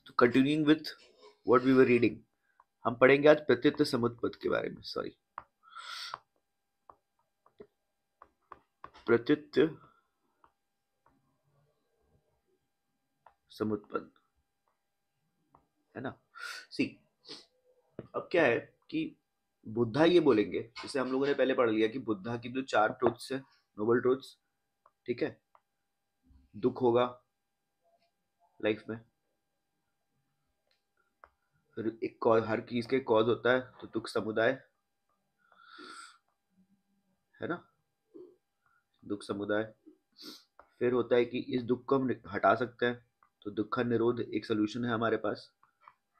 तो continuing with what we were reading, हम पढ़ेंगे आज प्रत्यय समुत्पद के बारे में। सॉरी, प्रत्यय समुत्पद, है ना। सी, अब क्या है कि बुद्धा ये बोलेंगे, जैसे हम लोगों ने पहले पढ़ लिया कि बुद्धा की जो 4 ट्रुथ्स है, नोबल ट्रुथ्स, ठीक है। दुख होगा लाइफ में, फिर एक कॉज, हर चीज के कॉज होता है, तो दुख समुदाय, है ना, दुख समुदाय। फिर होता है कि इस दुख को हम हटा सकते हैं, तो दुख निरोध एक सोल्यूशन है हमारे पास,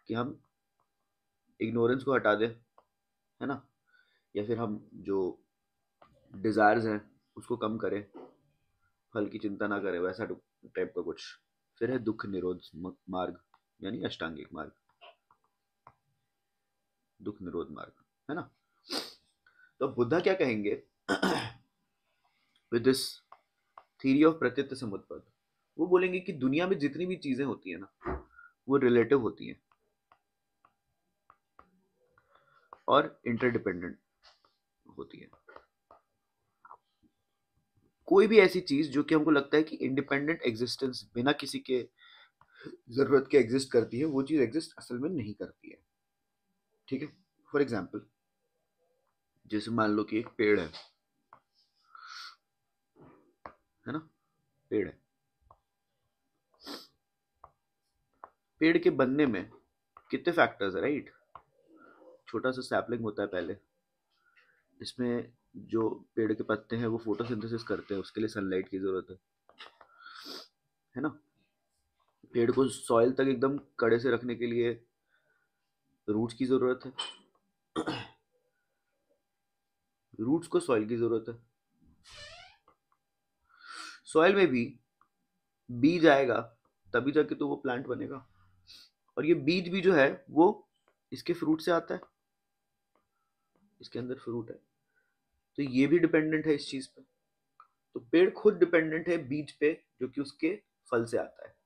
कि हम इग्नोरेंस को हटा दें, है ना, या फिर हम जो डिजायर्स हैं उसको कम करें, फल की चिंता ना करें, वैसा टाइप का कुछ। फिर है दुख निरोध मार्ग, यानी अष्टांगिक मार्ग, दुख निरोध मार्ग, है ना। तो बुद्धा क्या कहेंगे विद दिस थ्योरी ऑफ प्रत्यय समुत्पद, वो बोलेंगे कि दुनिया में जितनी भी चीजें होती है ना, वो रिलेटिव होती हैं और इंटरडिपेंडेंट होती है। कोई भी ऐसी चीज जो कि हमको लगता है कि इंडिपेंडेंट एग्जिस्टेंस, बिना किसी के जरूरत के एग्जिस्ट करती है, वो चीज एग्जिस्ट असल में नहीं करती है, ठीक है। फॉर एग्जाम्पल, जैसे मान लो कि एक पेड़ है ना, पेड़ है, पेड़ के बनने में कितने फैक्टर्स है, राइट। छोटा सा सैपलिंग होता है पहले, इसमें जो पेड़ के पत्ते हैं वो फोटोसिंथेसिस करते हैं, उसके लिए सनलाइट की जरूरत है ना। पेड़ को सॉइल तक एकदम कड़े से रखने के लिए रूट्स की जरूरत है, रूट्स को सॉइल की जरूरत है। सॉइल में भी बीज आएगा, तभी जाके तो वो प्लांट बनेगा, और ये बीज भी जो है वो इसके फ्रूट से आता है, इसके अंदर फ्रूट है, तो ये भी डिपेंडेंट है इस चीज पे। तो पेड़ खुद डिपेंडेंट है बीज पे, जो कि उसके फल से आता है।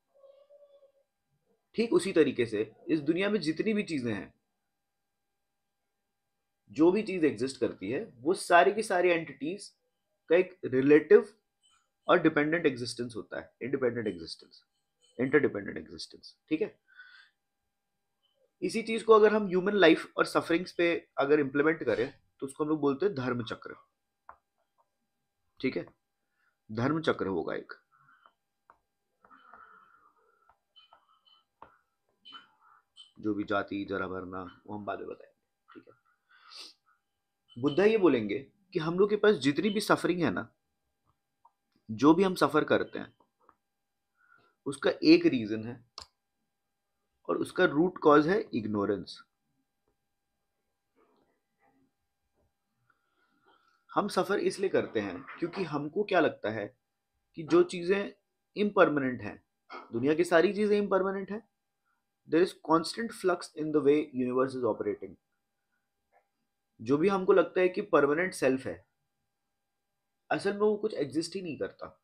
ठीक उसी तरीके से इस दुनिया में जितनी भी चीजें हैं, जो भी चीज एग्जिस्ट करती है, वो सारी की सारी एंटिटीज का एक रिलेटिव और डिपेंडेंट एग्जिस्टेंस होता है, इंडिपेंडेंट एग्जिस्टेंस, इंटरडिपेंडेंट एग्जिस्टेंस, ठीक है। इसी चीज को अगर हम ह्यूमन लाइफ और सफरिंग्स पे अगर इंप्लीमेंट करें, तो उसको हम लोग बोलते हैं धर्म चक्र, ठीक है। धर्म चक्र होगा एक, जो भी जाति जरा भरना वो हम बाद में बताएंगे, ठीक है। बुद्धा ये बोलेंगे कि हम लोग के पास जितनी भी सफरिंग है ना, जो भी हम सफर करते हैं, उसका एक रीजन है, और उसका रूट कॉज है इग्नोरेंस। हम सफर इसलिए करते हैं क्योंकि हमको क्या लगता है कि जो चीजें इम्परमानेंट हैं, दुनिया की सारी चीजें इम्परमानेंट हैं, there is constant flux in the way universe is operating. जो भी हमको लगता है कि परमानेंट सेल्फ है, असल में वो कुछ एग्जिस्ट ही नहीं करता,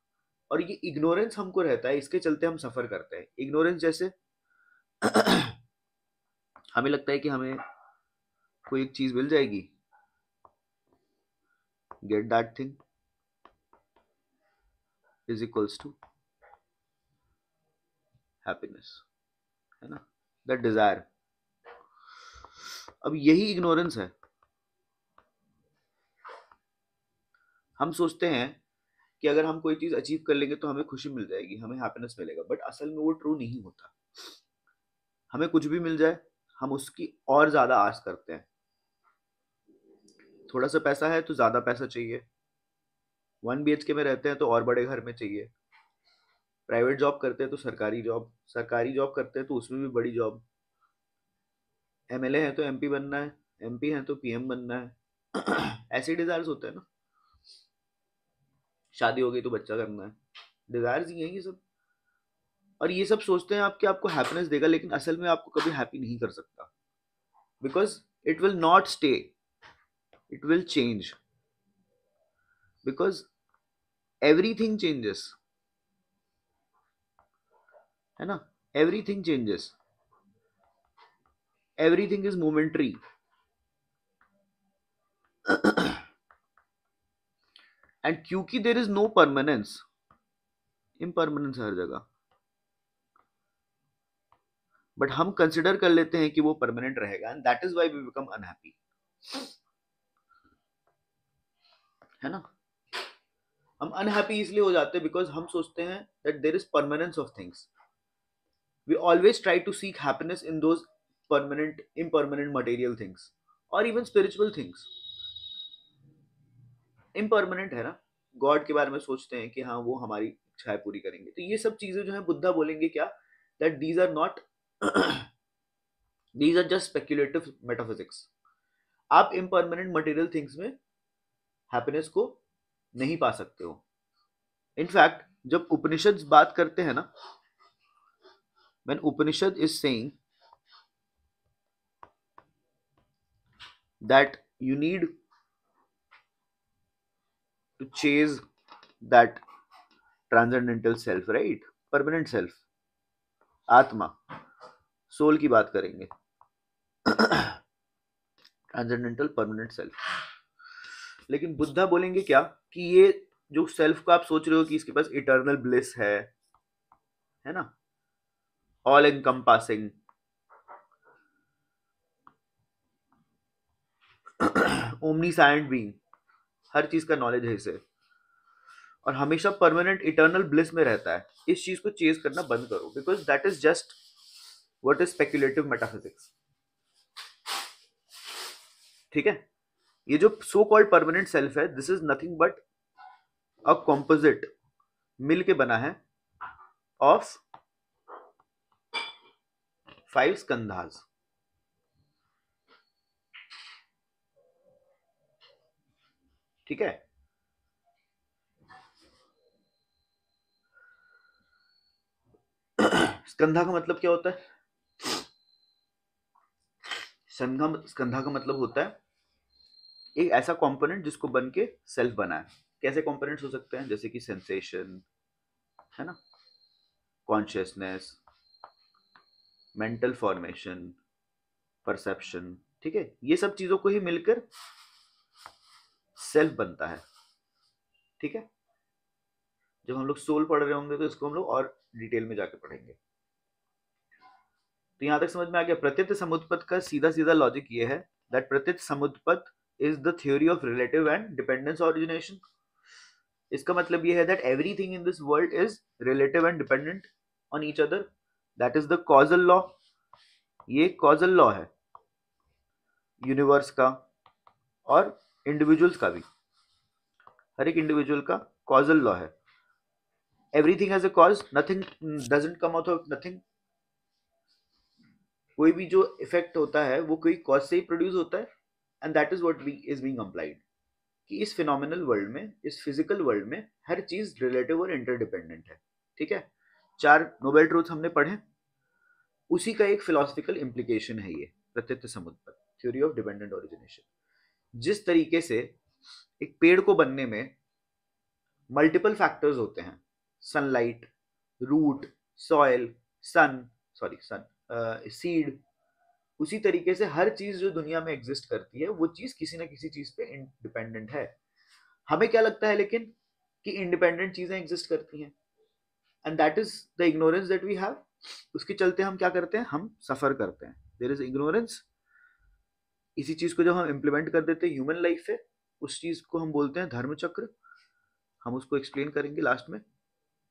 और ये इग्नोरेंस हमको रहता है, इसके चलते हम सफर करते हैं। इग्नोरेंस जैसे हमें लगता है कि हमें कोई एक चीज मिल जाएगी, get that thing is equals to happiness, है ना, दैट डिजायर। अब यही इग्नोरेंस है। हम सोचते हैं कि अगर हम कोई चीज अचीव कर लेंगे तो हमें खुशी मिल जाएगी, हमें हैप्पीनेस मिलेगा, बट असल में वो ट्रू नहीं होता। हमें कुछ भी मिल जाए, हम उसकी और ज्यादा आस करते हैं। थोड़ा सा पैसा है तो ज्यादा पैसा चाहिए, 1 BHK में रहते हैं तो और बड़े घर में चाहिए, प्राइवेट जॉब करते हैं तो सरकारी जॉब, सरकारी जॉब करते हैं तो उसमें भी बड़ी जॉब, MLA है तो MP बनना है, MP है तो PM बनना है ऐसे डिजायर्स होते हैं ना। शादी हो गई तो बच्चा करना है, डिजायर्स ही हैं ये सब। और ये सब सोचते हैं आपके आपको हैप्पीनेस देगा, लेकिन असल में आपको कभी हैप्पी नहीं कर सकता, because it will not stay, it will change, because everything changes, है ना, everything changes. everything is momentary. And क्योंकि there is no permanence, impermanence हर जगह, बट हम कंसिडर कर लेते हैं कि वो परमानेंट रहेगा, and that is why we become unhappy, है ना। हम अनहैप्पी इसलिए हो जाते हैं बिकॉज हम सोचते हैं that there is permanence of things. We always try to seek happiness in those permanent impermanent material things और इवन स्पिरिचुअल थिंग्स. इम्परमानेंट है ना. गॉड के बारे में सोचते हैं कि हाँ वो हमारी इच्छाएं पूरी करेंगे. तो ये सब चीजें जो है बुद्धा बोलेंगे क्या, that these are not, these are just speculative metaphysics. आप इम्परमानेंट मटेरियल थिंग्स में हैप्पीनेस को नहीं पा सकते हो. इनफैक्ट जब उपनिषद बात करते हैं ना, when Upanishad is saying that you need to chase that transcendental self, right? Permanent self, आत्मा, सोल की बात करेंगे. Transcendental permanent self. लेकिन बुद्धा बोलेंगे क्या कि ये जो सेल्फ को आप सोच रहे हो कि इसके पास इटर्नल ब्लिस है ना, ऑल एनकम्पासिंग, ओमनीसाइंट बीइंग, हर चीज का नॉलेज है इसे, और हमेशा परमानेंट इटर्नल ब्लिस में रहता है. इस चीज को चेज करना बंद करो, because that is just what is speculative metaphysics. ठीक है. ये जो सो कॉल्ड परमानेंट सेल्फ है, this is nothing but a composite, मिल के बना है ऑफ 5 स्कंधास. ठीक है. स्कंधा का मतलब क्या होता है? स्कंधा का मतलब होता है एक ऐसा कंपोनेंट जिसको बन के सेल्फ बना है. कैसे कंपोनेंट्स हो सकते हैं? जैसे कि सेंसेशन, है ना, कॉन्शियसनेस, मेंटल फॉर्मेशन, परसेप्शन. ठीक है. ये सब चीजों को ही मिलकर सेल्फ बनता है. ठीक है. जब हम लोग सोल पढ़ रहे होंगे तो इसको हम लोग और डिटेल में जाके पढ़ेंगे. तो यहां तक समझ में आ गया. प्रत्येक समुत्पत्ति का सीधा सीधा लॉजिक ये है दैट प्रत्येक समुत्पत्ति is the theory of relative and dependence origination. इसका मतलब ये है that everything in this world is relative and dependent on each other. That is the causal law. ये कॉजल लॉ है यूनिवर्स का और इंडिविजुअल्स का भी. हर एक इंडिविजुअल का कॉजल लॉ है. Everything has a cause, nothing doesn't come out of nothing. कोई भी जो इफेक्ट होता है वो कोई कॉज से ही प्रोड्यूस होता है. And that is what is being applied. कि इस फिनोमिनल वर्ल्ड में, इस फिजिकल वर्ल्ड में हर चीज रिलेटिव और इंटरडिपेंडेंट है. ठीक है. 4 नोबेल ट्रूथ हमने पढ़े, उसी का एक फिलोसफिकल इम्प्लीकेशन है ये प्रत्येक समुत्पत्ति, थ्योरी ऑफ डिपेंडेंट ओरिजिनेशन. जिस तरीके से एक पेड़ को बनने में मल्टीपल फैक्टर्स होते हैं, सनलाइट, रूट, सॉइल, सीड, उसी तरीके से हर चीज जो दुनिया में एग्जिस्ट करती है वो चीज किसी ना किसी चीज पे इंडिपेंडेंट है. हमें क्या लगता है लेकिन कि इंडिपेंडेंट चीजें एग्जिस्ट करती हैं, and that is the ignorance that we have. उसके चलते हम क्या करते हैं? हम सफर करते हैं. There is ignorance. इसी चीज को जब हम इंप्लीमेंट कर देते हैं ह्यूमन लाइफ पे, उस चीज को हम बोलते हैं धर्म चक्र. हम उसको एक्सप्लेन करेंगे लास्ट में.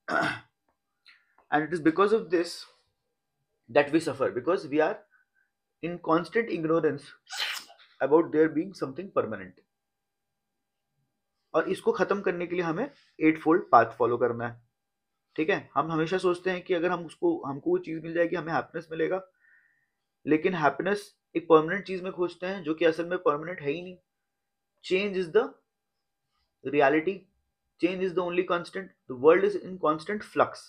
And it is because of this that we suffer, because we are in constant ignorance about there being something permanent. और इसको खत्म करने के लिए हमें 8-fold पाथ फॉलो करना है. ठीक है. हम हमेशा सोचते हैं कि अगर हमको वो चीज मिल जाएगी हमें हैप्पीनेस मिलेगा, लेकिन हैप्पीनेस एक परमानेंट चीज में खोजते हैं जो कि असल में परमानेंट है ही नहीं. Change is the reality. Change is the only constant. The world is in constant flux.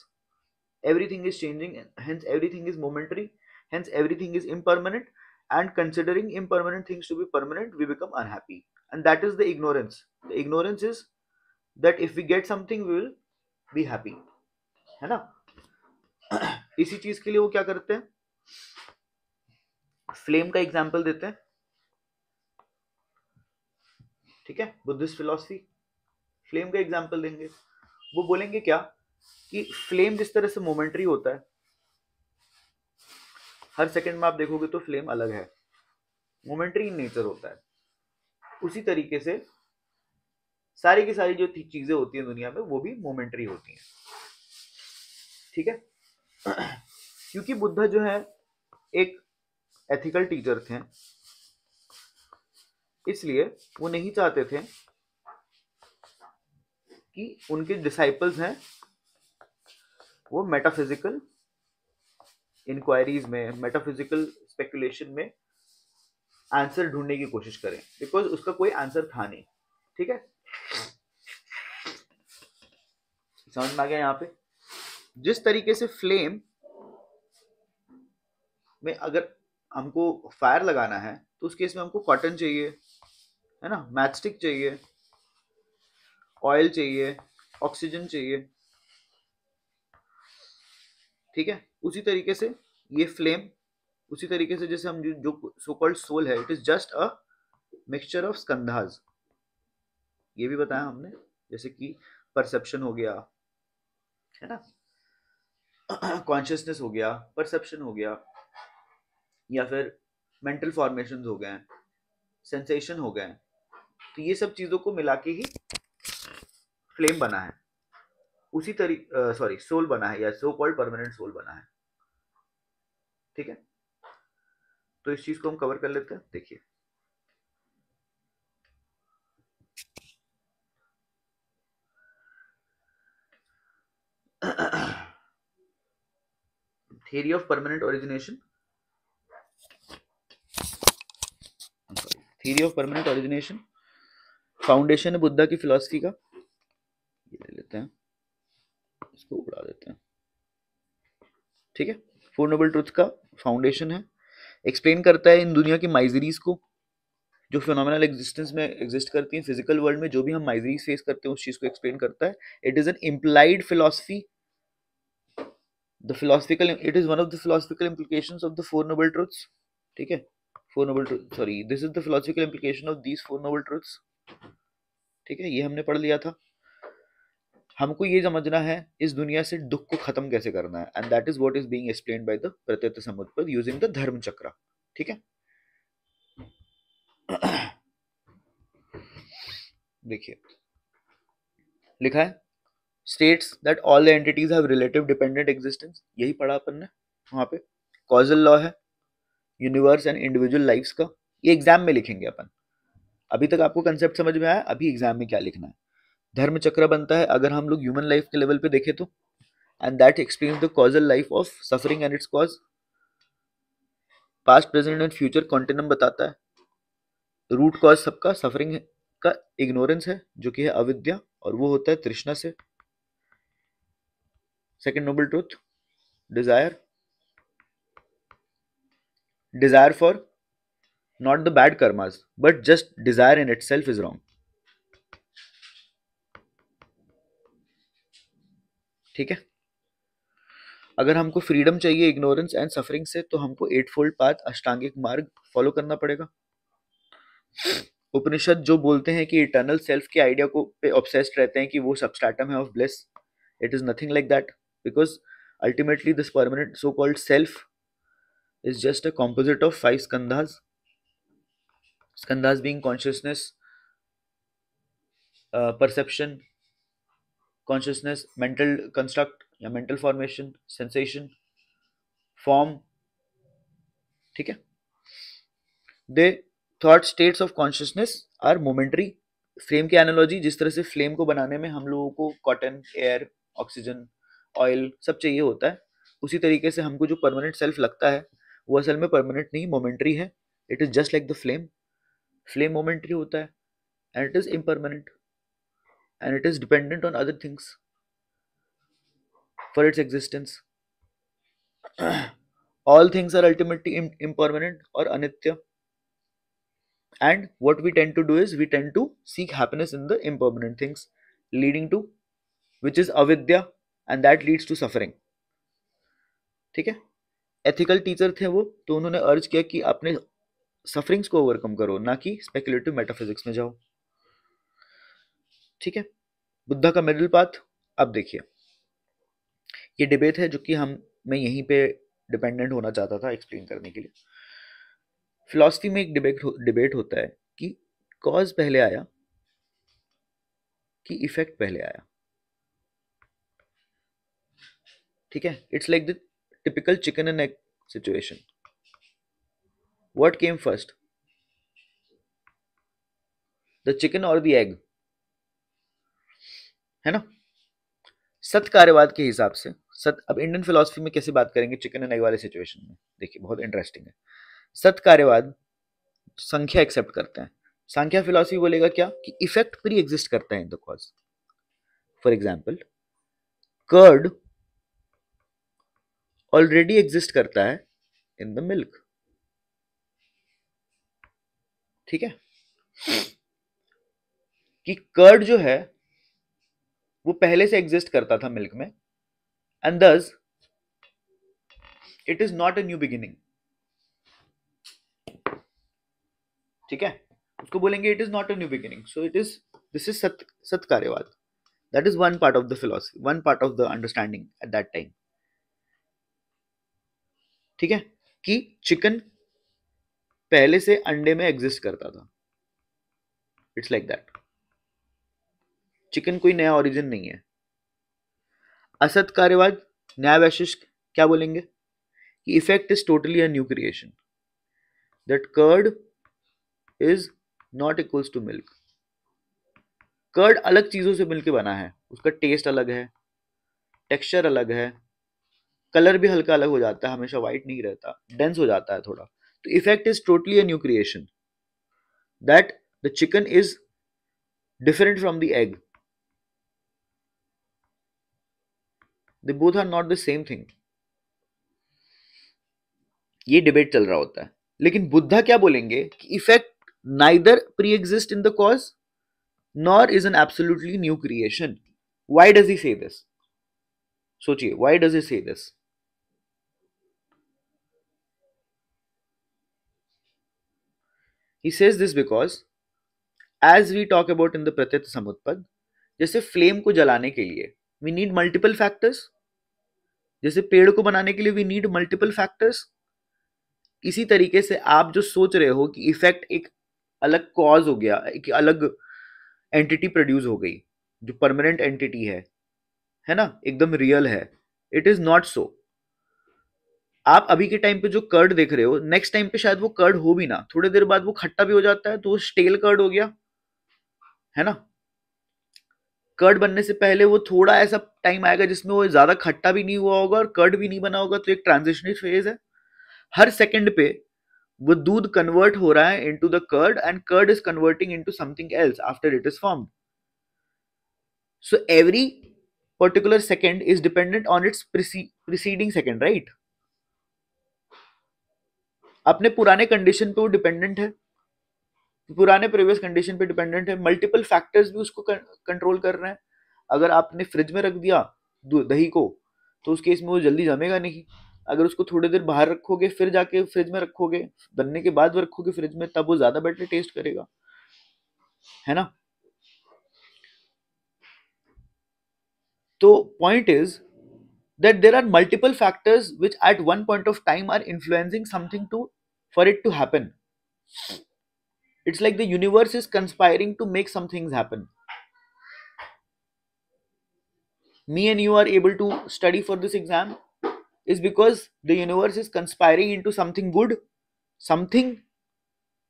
Everything is changing, hence everything is momentary, hence everything is impermanent, and considering impermanent things to be permanent we become unhappy, and that is the ignorance. The ignorance is that if we get something we will be happy, है ना. इसी चीज के लिए वो क्या करते हैं? फ्लेम का एग्जाम्पल देते हैं, ठीक है, बुद्धिस्ट फिलॉसफी फ्लेम का एग्जाम्पल देंगे। वो बोलेंगे क्या कि फ्लेम जिस तरह से मोमेंट्री होता है, हर सेकंड में आप देखोगे तो फ्लेम अलग है, मोमेंट्री इन नेचर होता है, उसी तरीके से सारी की सारी जो चीजें होती हैं दुनिया में वो भी मोमेंट्री होती हैं, ठीक है। क्योंकि बुद्धा जो है एक एथिकल टीचर थे, इसलिए वो नहीं चाहते थे कि उनके डिसाइपल्स हैं वो मेटाफिजिकल इंक्वायरीज में, मेटाफिजिकल स्पेकुलेशन में आंसर ढूंढने की कोशिश करें, बिकॉज उसका कोई आंसर था नहीं, ठीक है। समझ में आ गया यहाँ पे? जिस तरीके से फ्लेम में अगर हमको फायर लगाना है तो उस केस में हमको कॉटन चाहिए, है ना, मैचस्टिक चाहिए, ऑयल चाहिए, ऑक्सीजन चाहिए, ठीक है। उसी तरीके से ये फ्लेम, उसी तरीके से जैसे हम जो सो कॉल्ड सोल है, it is just a mixture of स्कंधास, ये भी बताया हमने, जैसे कि परसेप्शन हो गया, है ना, कॉन्शियसनेस हो गया, परसेप्शन हो गया, या फिर मेंटल फॉर्मेशंस हो गए, सेंसेशन हो गए, तो ये सब चीजों को मिला के ही फ्लेम बना है, उसी तरीके सॉरी सोल बना है, या सो कॉल्ड परमानेंट सोल बना है, ठीक है। तो इस चीज को हम कवर कर लेते हैं। देखिए theory of permanent origination, theory of permanent origination foundation है बुद्धा की फिलॉसफी का, ये ले लेते हैं, इसको उड़ा देते हैं, ठीक है। फोर नोबल ट्रुथ का फाउंडेशन है, एक्सप्लेन करता है इन दुनिया की माइजरीज को, जो फिनोमिनल एग्जिस्टेंस में एग्जिस्ट करती हैं, फिजिकल वर्ल्ड में जो भी हम माइजरीज फेस करते हैं उस चीज को एक्सप्लेन करता है। It is an implied philosophy, the philosophical, it is one of the philosophical implications of the four noble truths, ठीक है। Four noble truth, sorry, this is the philosophical implication of these four noble truths, ठीक है, ये हमने पढ़ लिया था। हमको ये समझना है इस दुनिया से दुख को खत्म कैसे करना है, and that is what is being explained by the Pratyaya समुत्पद using the धर्म चक्र, ठीक है। देखिए लिखा है states that all the entities have relative dependent existence, यही पढ़ा अपन ने वहां पे। कॉजल लॉ है यूनिवर्स एंड इंडिविजुअल लाइफ्स का, ये एग्जाम में लिखेंगे अपन। अभी तक आपको कंसेप्ट समझ में आया, अभी एग्जाम में क्या लिखना है। धर्म चक्र बनता है अगर हम लोग ह्यूमन लाइफ के लेवल पे देखें तो, and that explains the causal life of suffering and it's cause. Past present and future continuum बताता है। रूट कॉज सबका सफरिंग का इग्नोरेंस है, जो कि है अविद्या, और वो होता है तृष्णा से। Second noble truth, desire, desire for not the bad karmas, but just desire in itself is wrong, ठीक है। अगर हमको फ्रीडम चाहिए इग्नोरेंस एंड सफरिंग से, तो हमको एट फोल्ड पाथ, अष्टांगिक मार्ग फॉलो करना पड़ेगा। उपनिषद जो बोलते हैं कि इटर्नल सेल्फ के आइडिया को पे ऑब्सेस्ड रहते हैं कि वो सबस्ट्रेटम है of bliss, it is nothing like that, because ultimately this permanent so called self is just a composite of five skandhas, skandhas being consciousness, perception, consciousness, mental construct या mental formation, sensation, form, ठीक है। The thought states of consciousness are momentary. Flame की analogy, जिस तरह से flame को बनाने में हम लोगों को कॉटन, एयर, ऑक्सीजन, ऑयल सब चाहिए होता है, उसी तरीके से हमको जो परमानेंट सेल्फ लगता है वो असल में परमानेंट नहीं, मोमेंटरी है। It is just like the flame, flame momentary होता है and it is impermanent and it is dependent on other things for its existence. all things are ultimately impermanent or anitya, and what we tend to do is we tend to seek happiness in the impermanent things, leading to which is avidya, and that leads to suffering, ठीक है। Ethical teacher थे वो, तो उन्होंने अर्ज किया कि अपने सफरिंग्स को ओवरकम करो, ना कि स्पेकुलेटिव मेटाफिजिक्स में जाओ। ठीक है, बुद्धा का मिडिल पाथ। अब देखिए, ये डिबेट है जो कि मैं यहीं पे डिपेंडेंट होना चाहता था एक्सप्लेन करने के लिए। फिलॉसफी में एक डिबेट होता है कि कॉज पहले आया कि इफेक्ट पहले आया। ठीक है, it's like the typical chicken and egg situation. What came first, the chicken और द एग? है ना। सत्कार्यवाद के हिसाब से अब इंडियन फिलॉसफी में कैसे बात करेंगे चिकन एंड एग वाले सिचुएशन में, देखिए बहुत इंटरेस्टिंग है। सत्कार्यवाद संख्या एक्सेप्ट करते हैं। संख्या फिलॉसफी बोलेगा क्या कि इफेक्ट प्री एग्जिस्ट करता है in the cause. For example, curd already exist करता है इन द मिल्क। ठीक है, कि कर्ड जो है वो पहले से एग्जिस्ट करता था मिल्क में, and thus it is not a new beginning. ठीक है, उसको बोलेंगे it is not a new beginning, so it is, this is सत्कार्यवाद। That is one part of the philosophy, one part of the understanding at that time. ठीक है, कि chicken पहले से अंडे में एग्जिस्ट करता था। इट्स लाइक दैट, चिकन कोई नया ओरिजिन नहीं है। असत कार्यवाद, न्याय वैशिष्ट क्या बोलेंगे कि effect is totally a new creation, that curd is not equals to milk. Curd अलग चीजों से मिलकर बना है, उसका टेस्ट अलग है, टेक्सचर अलग है, कलर भी हल्का अलग हो जाता है, हमेशा व्हाइट नहीं रहता, डेंस हो जाता है थोड़ा। तो effect is totally a new creation, that the chicken is different from the egg, they both are not the same thing. ये डिबेट चल रहा होता है। लेकिन बुद्धा क्या बोलेंगे कि effect neither pre exist in the cause nor is an absolutely new creation. Why does he say this? सोचिए, why does he say this? He says this because as we talk about in the प्रत्यय समुत्पद, जैसे flame को जलाने के लिए we need multiple factors, जैसे पेड़ को बनाने के लिए we need multiple factors, इसी तरीके से आप जो सोच रहे हो कि इफेक्ट एक अलग कॉज हो गया, एक अलग एंटिटी प्रोड्यूस हो गई जो परमानेंट एंटिटी है ना, एकदम रियल है, इट इज नॉट सो। आप अभी के टाइम पे जो कर्ड देख रहे हो, नेक्स्ट टाइम पे शायद वो कर्ड हो भी ना, थोड़ी देर बाद वो खट्टा भी हो जाता है, तो वो स्टेल कर्ड हो गया, है ना। कर्ड बनने से पहले वो थोड़ा ऐसा टाइम आएगा जिसमें वो ज्यादा खट्टा भी नहीं हुआ होगा और कर्ड भी नहीं बना होगा, तो एक ट्रांजिशनरी फेज है। हर सेकंड पे वो दूध कन्वर्ट हो रहा है into the curd, and curd is converting into something else after it is formed. So every particular second is dependent on its preceding second, right. अपने पुराने कंडीशन पे वो डिपेंडेंट है, पुराने प्रीवियस कंडीशन पे डिपेंडेंट है, मल्टीपल फैक्टर्स भी उसको कंट्रोल कर रहे हैं। अगर आपने फ्रिज में रख दिया दही को, तो उस केस में वो जल्दी जमेगा नहीं। अगर उसको थोड़ी देर बाहर रखोगे, फिर जाके फ्रिज में रखोगे, बनने के बाद वो रखोगे फ्रिज में, तब वो ज्यादा बेटर टेस्ट करेगा, है ना। तो point is that there are multiple factors which at one point of time are influencing something to for it to happen. It's like the universe is conspiring to make some things happen. Me and you are able to study for this exam is because the universe is conspiring into something good, something.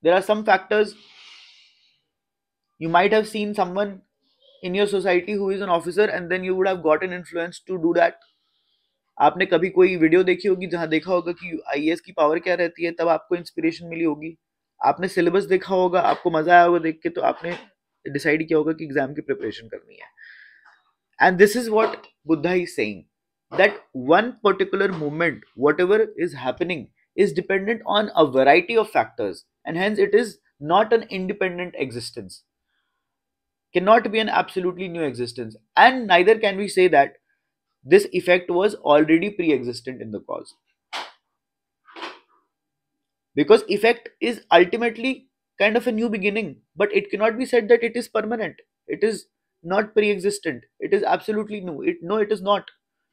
There are some factors. You might have seen someone in your society who is an officer, and then you would have gotten influence to do that. आपने कभी कोई video देखी होगी जहां देखा होगा कि IAS की पावर क्या रहती है, तब आपको इंस्पिरेशन मिली होगी। आपने सिलेबस देखा होगा, आपको मजा आया होगा देख के, तो आपने डिसाइड किया होगा कि एग्जाम की प्रिपरेशन करनी है। And this is what Buddha is saying, that one particular movement whatever is happening is dependent on a variety of factors, and hence it is not an independent existence, cannot be an absolutely new existence, and neither can we say that this effect was already pre-existent in the cause. because effect is ultimately kind of a new beginning, but it cannot be said that it is permanent. It is not pre-existent, it is absolutely new. It is not,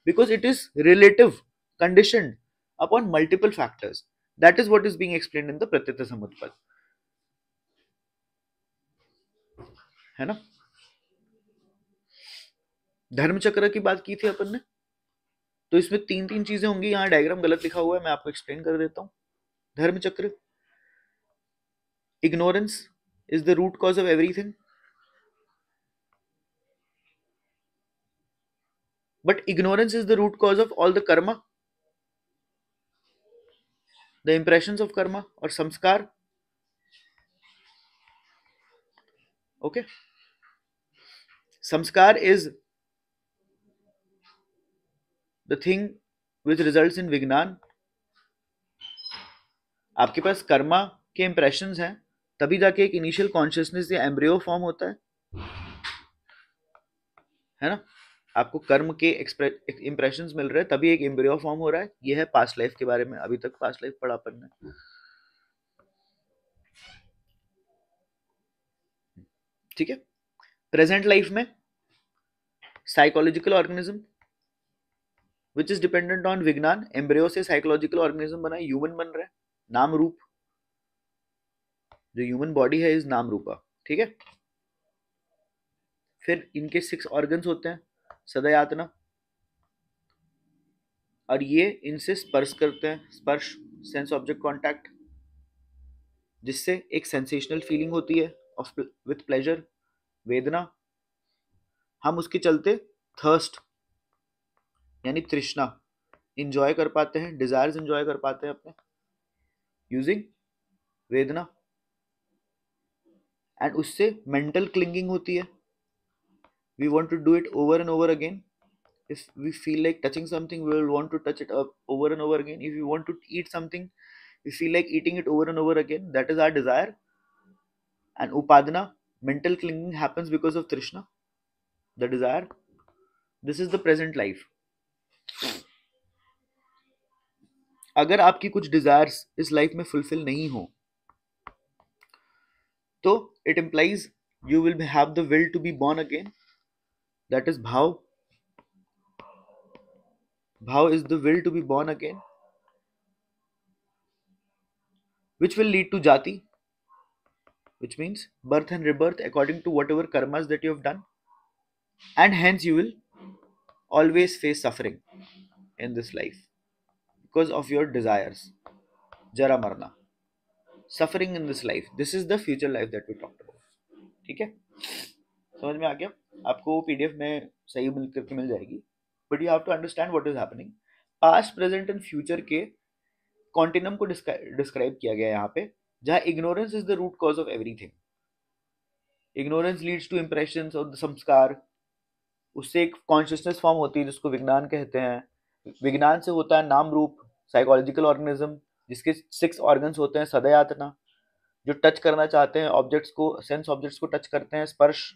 because it is relative, conditioned upon multiple factors. That is what is being explained in the pratyata samutpad, है ना. धर्म चक्र की बात की थी अपन ने, तो इसमें तीन तीन चीजें होंगी. यहाँ डायग्राम गलत लिखा हुआ है, मैं आपको एक्सप्लेन कर देता हूँ. धर्म चक्र, ignorance is the root cause of everything, but ignorance is the root cause of all the karma, the impressions of karma or samskar. Okay, samskar is the thing which results in vignan. आपके पास कर्मा के impressions हैं, तभी जाके एक initial consciousness या embryo form होता है ना. आपको कर्म के इंप्रेशंस मिल रहे हैं, तभी एक एम्ब्रियो फॉर्म हो रहा है. ये है पास्ट लाइफ के बारे में. अभी तक पास्ट लाइफ पढ़ा अपन ने, ठीक है. प्रेजेंट लाइफ में psychological organism which is dependent on विज्ञान. एम्ब्रियो से साइकोलॉजिकल ऑर्गेनिज्म बना, ह्यूमन बन रहा है. नाम रूप, जो ह्यूमन बॉडी है इज नाम रूपा, ठीक है. फिर इनके 6 ऑर्गन्स होते हैं, सदयातना, और ये इनसे स्पर्श करते हैं. स्पर्श, सेंस ऑब्जेक्ट कांटेक्ट, जिससे एक सेंसेशनल फीलिंग होती है ऑफ विथ प्लेजर. वेदना, हम उसके चलते थर्स्ट यानी तृष्णा इंजॉय कर पाते हैं, डिजायर्स इंजॉय कर पाते हैं अपने यूजिंग वेदना. एंड उससे मेंटल क्लिंगिंग होती है. We want to do it over and over again. If we feel like touching something, we will want to touch it up over and over again. If we want to eat something, we feel like eating it over and over again. That is our desire. And upadana, mental clinging, happens because of trishna, the desire. This is the present life. अगर आपकी कुछ desires इस life में fulfill नहीं हो, तो it implies you will have the will to be born again. That is bhav. Bhav is the will to be born again, which will lead to jati, which means birth and rebirth according to whatever karmas that you have done. And hence you will always face suffering in this life because of your desires. Jara marna, suffering in this life. This is the future life that we talked about. ठीक है, समझ में आ गया आपको. PDF में सही मिल करके मिल जाएगी, but you have to understand what is happening. Past, present and future के कॉन्टिनम को डिस्क्राइब किया गया यहाँ पे, जहाँ ignorance is the root cause of everything. Ignorance leads to impressions और संस्कार. उससे एक कॉन्शियसनेस फॉर्म होती है जिसको विज्ञान कहते हैं. विज्ञान से होता है नाम रूप, साइकोलॉजिकल ऑर्गेनिज्म, जिसके 6 ऑर्गन्स होते हैं. सदयातना, जो टच करना चाहते हैं ऑब्जेक्ट्स को, सेंस ऑब्जेक्ट्स को टच करते हैं. स्पर्श,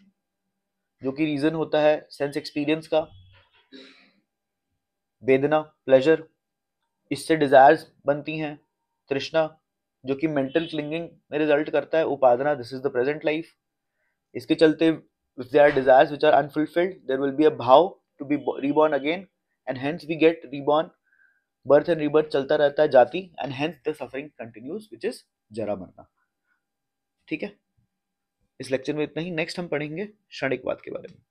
जो कि रीजन होता है सेंस एक्सपीरियंस का. वेदना, प्लेजर, इससे डिजायर्स बनती हैं. तृष्णा, जो कि मेंटल क्लिंगिंग में रिजल्ट करता है. उपादना, this is the present life. इसके चलते if there are desires which are unfulfilled, there will be a bhav to be reborn again, and hence we get reborn. Birth and rebirth चलता रहता है, जाति, and hence the suffering continues, which is जरा मरना. ठीक है, इस lecture में इतना ही. नेक्स्ट हम पढ़ेंगे क्षणिकवाद के बारे में.